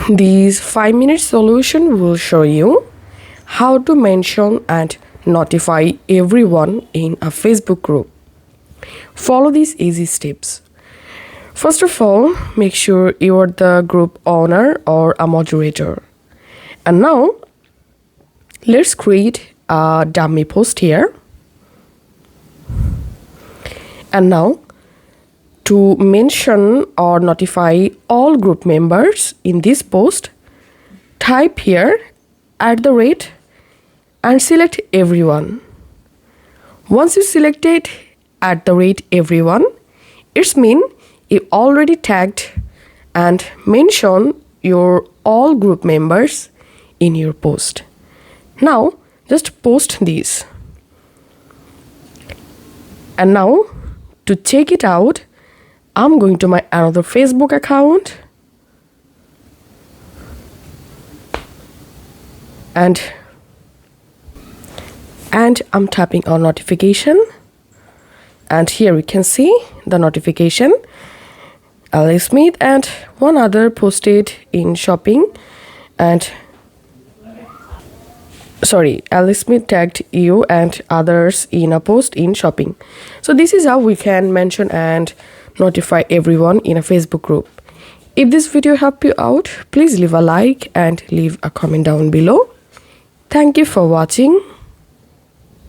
This 5-minute solution will show you how to mention and notify everyone in a Facebook group. Follow these easy steps. First of all, make sure you are the group owner or a moderator. And now, let's create a dummy post here. And now, to mention or notify all group members in this post, type here @ and select everyone. Once you selected @everyone, it's mean you already tagged and mentioned your all group members in your post. Now just post this. And now to check it out, I'm going to my another Facebook account and I'm tapping on notification, and here we can see the notification. Alex Smith and one other posted in shopping, and Alex Smith tagged you and others in a post in shopping. So this is how we can mention and notify everyone in a Facebook group. If this video helped you out, please leave a like and leave a comment down below. Thank you for watching.